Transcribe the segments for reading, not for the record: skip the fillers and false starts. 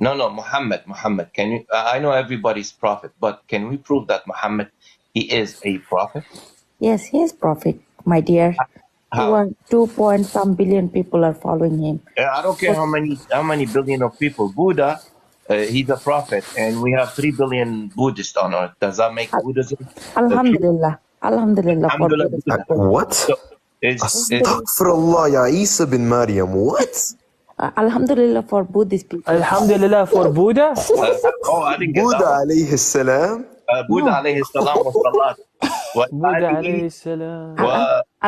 No, Muhammad. Can you? I know everybody's prophet, but can we prove that Muhammad, he is a prophet? Yes, he is prophet, my dear. How? 2 point some billion people are following him. I don't care how many billion of people. Buddha, he's a prophet, and we have 3 billion Buddhists on earth. Does that make Buddhism true? Alhamdulillah. Alhamdulillah for Alhamdulillah, Buddhist Buddha. people. What? So is Astaghfirullah, ya Isa bin Maryam. What? Alhamdulillah for Buddhist people. Alhamdulillah for Buddha. I didn't get Buddha that one. alayhi salam. Buddha alayhi salam was salat. Buddha alayhi salam.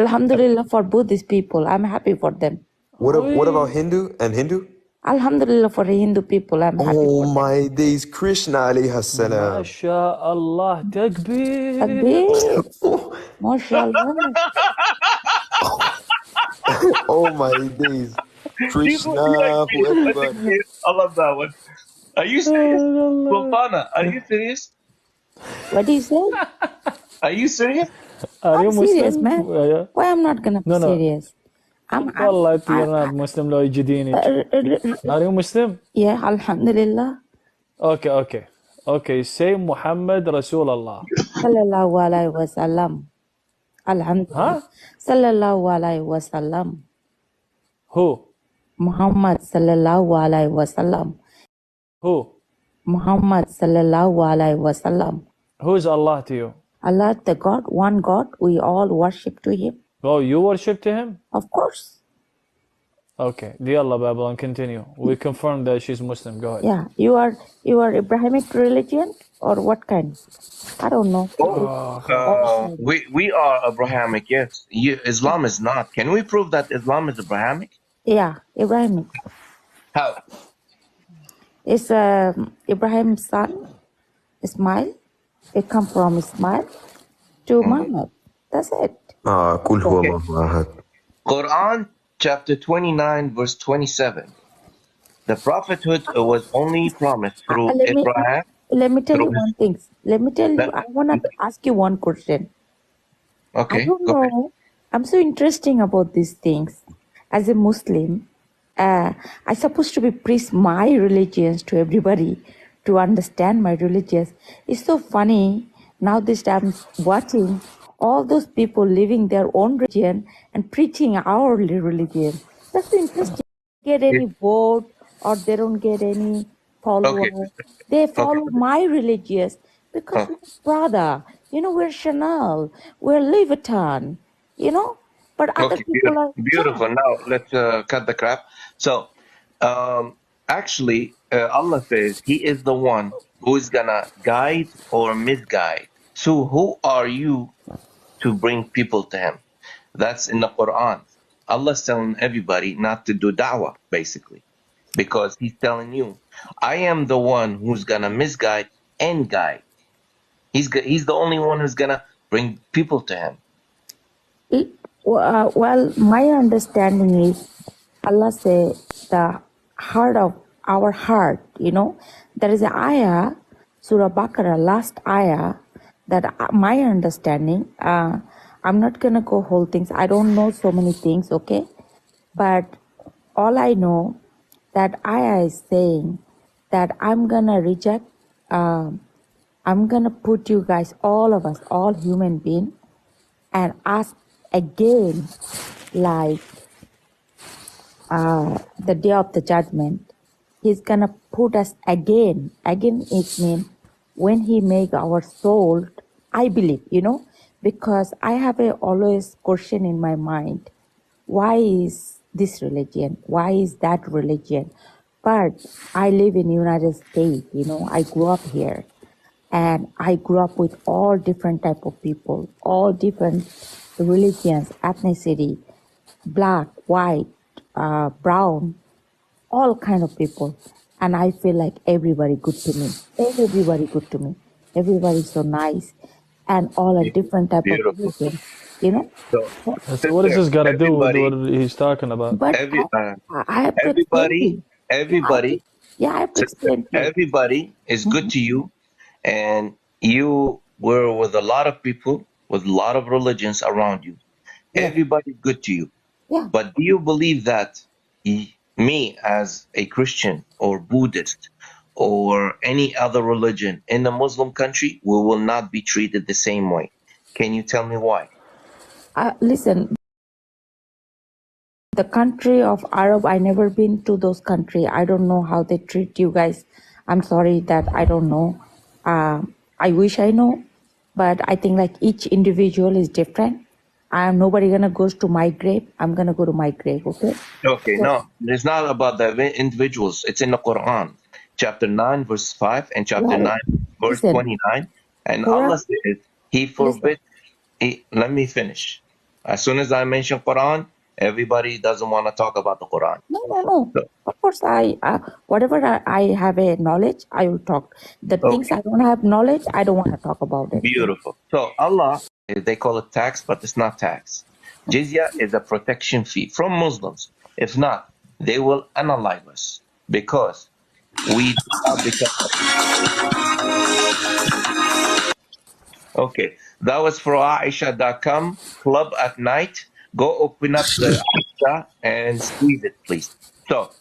Alhamdulillah for Buddhist people. I'm happy for them. What about Hindu and Hindu? Alhamdulillah for the Hindu people. I'm happy for Oh them. my days, Krishna alayhi salam. MashaAllah, takbir. Takbir. MashaAllah. Oh my days, Krishna for everybody. I love that one. Are you serious? Sultana, are you serious? What do you say? Are you serious? Are you I'm serious, Muslim? man. Yeah. Why I'm not gonna be No. serious? والله you're not Muslim لو يجديني. Are you Muslim? Yeah, Alhamdulillah. Okay. Say Muhammad Rasulullah. Sallallahu alayhi wa sallam. Alhamdulillah. Sallallahu alayhi wa sallam. Who? Muhammad sallallahu alayhi wa sallam. Who? Muhammad sallallahu alayhi wa sallam. Who is Allah to you? Allah, the God, one God, we all worship to Him. Oh, you worship to him? Of course. Okay. Yalla Babylon, continue. We confirm that she's Muslim. Go ahead. Yeah, you are Abrahamic religion or what kind? I don't know. We are Abrahamic, yes. Islam is not. Can we prove that Islam is Abrahamic? Yeah, Abrahamic. How? It's Ibrahim's son, Ismail. It come from Ismail to Muhammad. That's it. Kul huwa Allahu ahad. Quran chapter 29 verse 27. The prophethood was only promised through Abraham. Let me tell you one thing. I want to ask you one question. Okay. I don't know. I'm so interesting about these things. As a Muslim, I supposed to be preach my religions to everybody to understand my religions. It's so funny now this I'm watching all those people living their own religion and preaching our religion. That's so interesting. Get any vote or they don't get any followers. They follow my religious because we're brother. We're Chanel, we're Louis Vuitton, but other people are beautiful. Now let's cut the crap. So actually Allah says He is the one who is gonna guide or misguide. So who are you to bring people to Him? That's in the Quran. Allah's telling everybody not to do da'wah, basically, because He's telling you, I am the one who's gonna misguide and guide. He's the only one who's gonna bring people to Him. Well, my understanding is Allah say the heart of our heart, there is an ayah, Surah Baqarah, last ayah, that my understanding, I'm not going to go whole things. I don't know so many things, okay? But all I know, that ayah is saying that I'm going to reject, I'm going to put you guys, all of us, all human beings, and ask again, like the day of the judgment. He's going to put us again. Again, it means when He make our soul, I believe, because I have always question in my mind, why is this religion? Why is that religion? But I live in United States, I grew up here. And I grew up with all different type of people, all different religions, ethnicity, black, white, brown, all kind of people. And I feel like everybody good to me. Everybody good to me. Everybody so nice. And all a different type of religion, So what does this got to do with what he's talking about? But I have to explain. Everybody. Yeah, I have to explain. Everybody is good to you. And you were with a lot of people, with a lot of religions around you. Everybody's good to you. Yeah. But do you believe that Me as a Christian or Buddhist or any other religion in a Muslim country, we will not be treated the same way. Can you tell me why? Listen, the country of Arab, I never been to those country. I don't know how they treat you guys. I'm sorry that I don't know. I wish I know, but I think like each individual is different. I'm nobody gonna goes to my grave. I'm gonna go to my grave. Okay. Okay, So, no, it's not about the individuals. It's in the Quran, chapter 9, verse 5, and chapter well, 9, verse listen, 29. And Allah Quran. says, He Listen. forbid. Let me finish. As soon as I mention Quran, everybody doesn't want to talk about the Quran. No. So, Of course, whatever I have a knowledge, I will talk. The things okay, I don't have knowledge, I don't want to talk about it. beautiful. So Allah, they call it tax, but it's not tax. Jizya is a protection fee from Muslims. If not, they will analyze us because we do not become. Okay, that was for Aisha.com club at night. Go open up the Aisha and squeeze it, please. So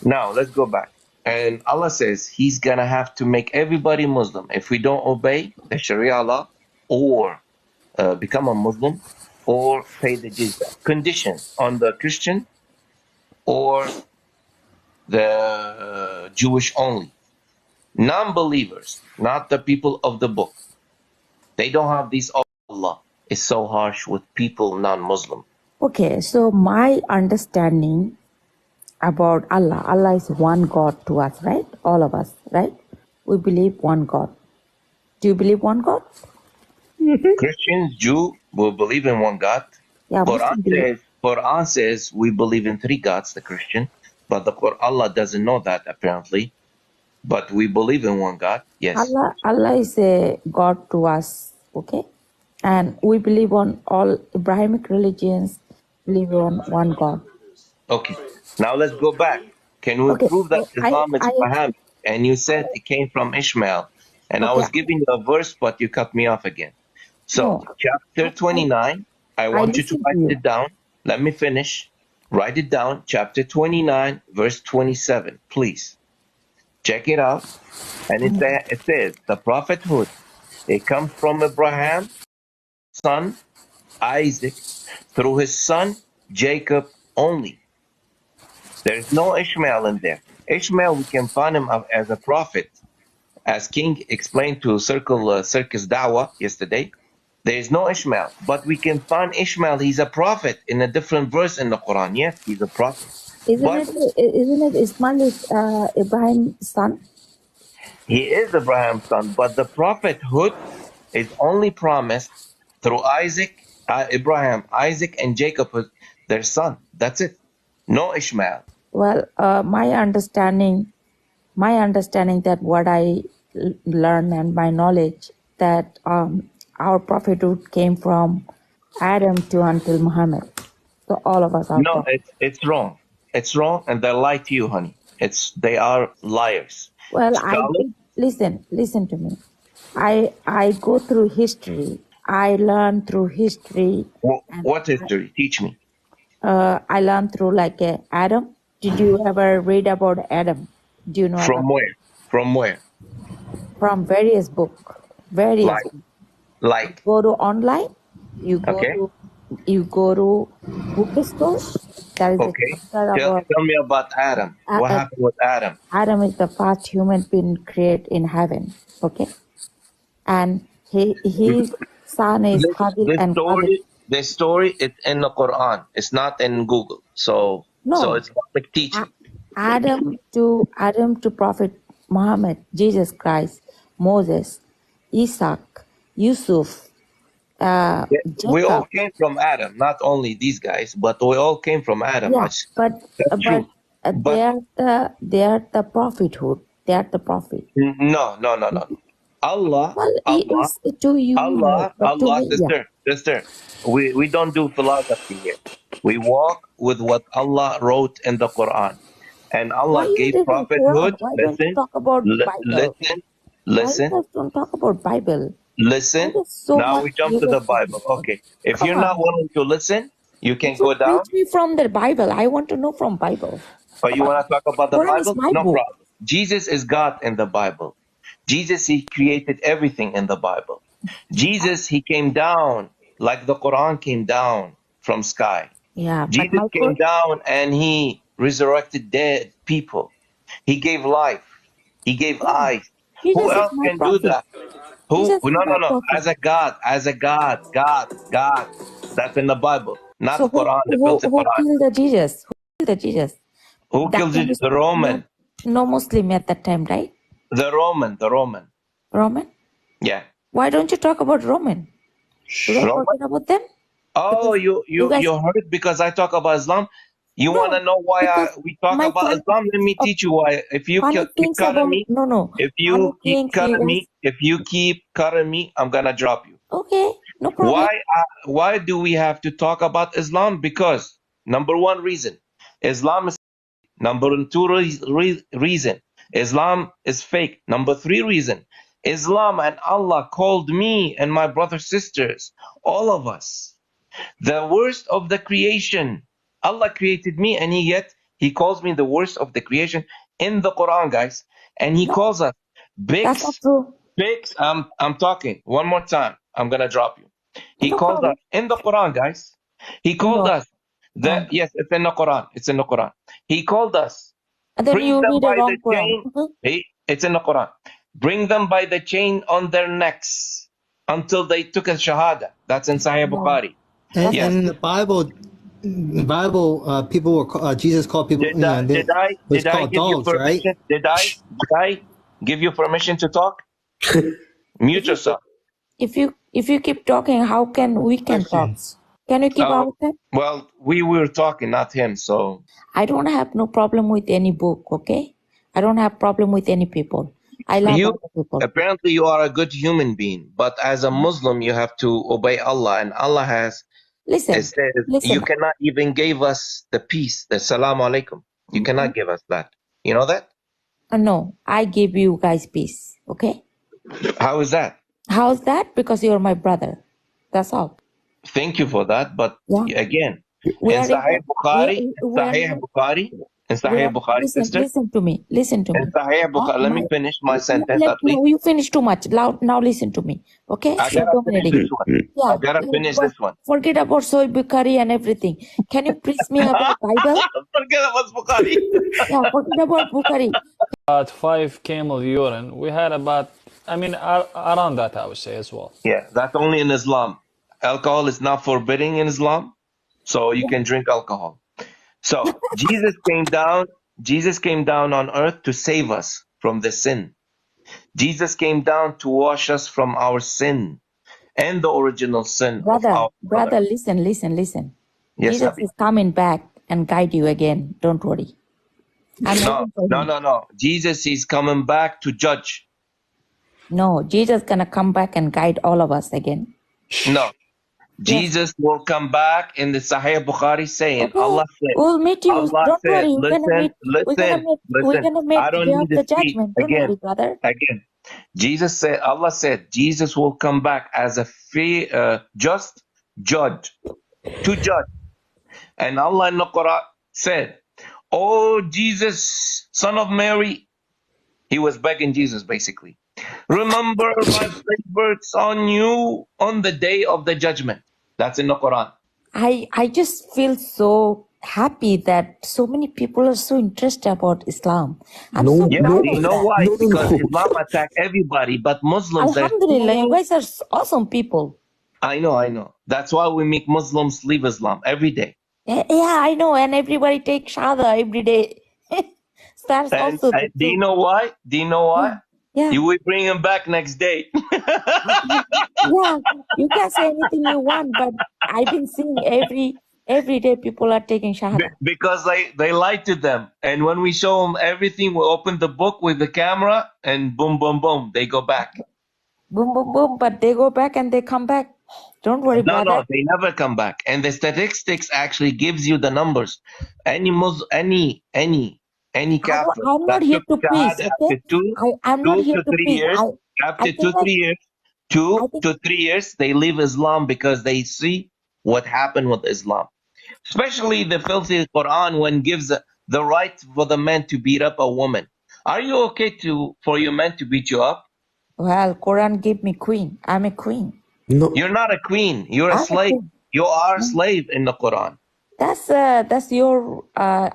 now let's go back. And Allah says He's gonna have to make everybody Muslim if we don't obey the Sharia law or become a Muslim or pay the jizya. Condition on the Christian or the Jewish only. Non-believers, not the people of the book. They don't have these. Allah is so harsh with people non-Muslim. Okay, so my understanding about Allah, Allah is one God to us, right? All of us, right? We believe one God. Do you believe one God? Christians, Jew will believe in one God. Yeah, Muslim believe. Quran says we believe in three gods, the Christian, but Allah doesn't know that apparently. But we believe in one God, yes. Allah is a God to us, okay? And we believe on all Abrahamic religions, believe on one God. Okay. Now let's go back. Can we Okay, prove that so Islam is Abrahamic? And you said it came from Ishmael. And I okay, was giving you a verse, but you cut me off again. So, no, chapter 29, I I want you to listen to write you. it down. Let me finish. Write it down. Chapter 29, verse 27. Please check it out. And it says, the prophethood, it comes from Abraham, son, Isaac, through his son, Jacob only. There's no Ishmael in there. Ishmael, we can find him as a prophet. As King explained to Circus Dawah yesterday, there is no Ishmael, but we can find Ishmael. He's a prophet in a different verse in the Quran. Yes, he's a prophet. Isn't But it Ismail is Ibrahim's son? he is Abraham's son. But the prophethood is only promised through Isaac, Abraham, Isaac, and Jacob, their son. That's it. No Ishmael. Well, my understanding that what I learn and my knowledge that our prophethood came from Adam to until Muhammad. So all of us are No, prophet. it's wrong. It's wrong, and they lie to you, honey. They are liars. Well, Scholars. listen to me. I go through history. I learn through history, and What history? Teach me. I learn through like Adam. Did you ever read about Adam? Do you know From about where? From where? from various book? Various Like, book. You like. go to online. Okay, You go to bookstore. There is a okay. chapter Tell, about tell me about Adam. What happened with Adam? Adam is the first human being created in heaven. Okay, and his son is This, Habil this and Qabil. story, this story, it's in the Quran. It's not in Google. So No, it's like teaching. Adam to Prophet Muhammad, Jesus Christ, Moses, Isaac, Yusuf, Yeah, we all Jacob. came from Adam. Not only these guys, but we all came from Adam. Yeah, but That's true. they But are the prophethood. They are the prophet. no, no, no, no, no. Allah, Well, it Allah, is to you, but to Allah, me, yeah. sister. We don't do philosophy here. We walk with what Allah wrote in the Quran. And Why Allah you gave didn't Quran? prophethood. Why don't you talk about Bible? Listen, Why you listen, guys don't talk about Bible? Why listen. there's so Now much we jump you to guys the talk Bible. about? Okay. If Come you're not on. willing to listen, you You can should go down. teach me from the Bible. I want to know from Bible. Or you want to talk about the Quran is Bible? my No book. problem. Jesus is God in the Bible. Jesus, he created everything in the Bible. Jesus, he came down like the Quran came down from sky. Yeah, but Jesus my came Quran, down and he resurrected dead people. He gave life. He gave yeah, eyes. Who Jesus is else my can do prophet. that? Who? Jesus is No, my no, no. prophet. As a God, God. That's in the Bible, not So Quran, the filthy who Quran. killed the Jesus? Who killed the Jesus? Who That killed time it? is The Roman. no Muslim at that time, right? The Roman. Roman? Yeah. Why don't you talk about Roman? Do I Roman. forget about them? Oh, Because you guys, you heard it because I talk about Islam. You want no, to know why because we talk my about Islam? Let me teach you why. If you funny keep things cutting about, me, no, if funny you keep things you cutting guys, me, if you keep cutting me, I'm gonna drop you. okay, no problem. Why do we have to talk about Islam? Because number one reason, Islam is number two reason, Islam is fake. Number three reason, Islam and Allah called me and my brothers sisters, all of us, the worst of the creation. Allah created me and yet he calls me the worst of the creation in the Quran, guys. And he No, calls us that's not bigs, true. bigs. I'm talking one more time. I'm gonna drop you. He No called us problem. in the Quran, guys. He called No. us yes, it's in the Quran. It's in the Quran. He called us. And then Bring you them read a by the wrong Quran. chain. It's in the Quran. Bring them by the chain on their necks until they took a shahada. That's in Sahih No, Bukhari. And that's Yes. not in true. the Bible, people were Jesus called people. Did I, did I Was did I called give you dogs, right? permission? Did I give you permission to talk? Mute yourself. If you keep talking, how can we can talk? Questions. Can you keep Oh, ourselves? well, we were talking, not him. So I don't have no problem with any book, okay? I don't have problem with any people. I love you other people. apparently you are a good human being, but as a Muslim, you have to obey Allah, and Allah has it Listen, says you listen. cannot even give us the peace, the salam alaikum. You cannot give us that. You know that? No, I give you guys peace, okay? How is that? How's that? Because you're my brother. That's all. Thank you for that. But Yeah. again, We in are in Sahih a, Bukhari, in we Sahih are, Bukhari, sister, listen to me. Listen to in me. Sahih Bukhari, let me finish my sentence at least. No, you finish too much. Now listen to me. Okay? I Stop gotta finish dominating. this one. Yeah. I gotta finish this one. Forget about Soy Bukhari and everything. Can you please me about Bible? Forget about Bukhari. Yeah, forget about Bukhari. About 5 camel urine. We had about, I mean, around that, I would say as well. Yeah, that's only in Islam. Alcohol is not forbidding in Islam, so you can drink alcohol. So Jesus came down on earth to save us from the sin. Jesus came down to wash us from our sin and the original sin of our Brother, brother. listen. Yes, Jesus Habib. is coming back and guide you again. Don't worry. I'm waiting for him. No. Jesus is coming back to judge. No, Jesus gonna come back and guide all of us again. No. Yes. Jesus will come back in the Sahih Bukhari saying, Okay. We'll meet you. Don't worry. We're gonna listen. meet I don't day of need the to speak. judgment. Don't worry, brother. Again. Allah said, Jesus will come back as a just judge, to judge. And Allah in the Quran said, oh, Jesus, son of Mary. He was begging Jesus, basically. Remember my favorites on you on the day of the judgment. That's in the Quran. I just feel so happy that so many people are so interested about Islam. I'm so Yeah, proud you of know that. why? No. Because Islam attacked everybody, but Muslims, Alhamdulillah, you guys are awesome people. I know. That's why we make Muslims leave Islam every day. Yeah, I know, and everybody takes shahada every day. That's And also the do you truth. know why? Yeah. You will bring him back next day. Yeah, you can say anything you want, but I've been seeing every day people are taking shahada. Because they lied to them. And when we show them everything, we open the book with the camera and boom, boom, boom, they go back. Boom, boom, boom, but they go back and they come back. Don't worry, No, brother. they never come back. And the statistics actually gives you the numbers. Any Catholic I'm not that here took to preach, Shahada okay? I'm not here to to 3 preach. years, I after think like, 2 I think to 3 years, they leave Islam because they see what happened with Islam. Especially the filthy Quran when gives the right for the man to beat up a woman. Are you okay for your man to beat you up? Well, Quran gave me queen. I'm a queen. No. You're not a queen. You're a I'm a slave. queen. You are a slave in the Quran. That's your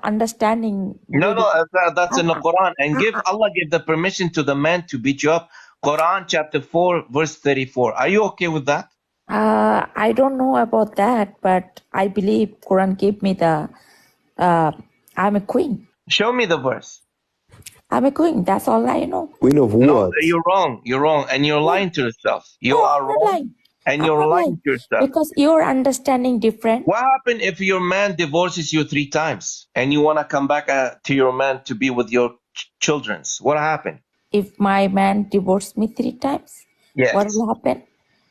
understanding. No, Really. that's in the Quran. And Allah give the permission to the man to beat you up. Quran chapter 4, verse 34. Are you okay with that? I don't know about that, but I believe Quran gave me the. I'm a queen. Show me the verse. I'm a queen. That's all I know. Queen of No, what? you're wrong. You're wrong. And you're lying to yourself. You No, are I'm not wrong. lying. And I'm you're not lying lying. to yourself. Because you're understanding different. What happened if your man divorces you 3 times and you want to come back to your man to be with your children? What happened? If my man divorced me 3 times, Yes. what will happen?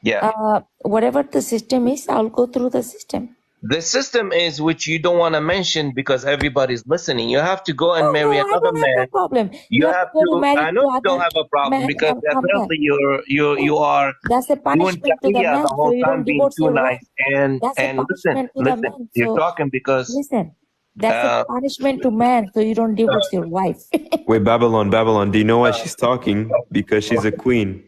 Yeah. Whatever the system is, I'll go through the system. The system is which you don't want to mention because everybody's listening. You have to go and marry I another don't have man. no problem. You have have to go to. marry I know to you don't other have a problem man because and come back. apparently you are That's a doing punishment to the taqiyya man, the so whole you time don't being divorce too your nice. wife. That's a And punishment to the listen. man. You're So talking because listen, that's a punishment to man, so you don't divorce your wife. Wait, Babylon. Do you know why she's talking? Because she's a queen.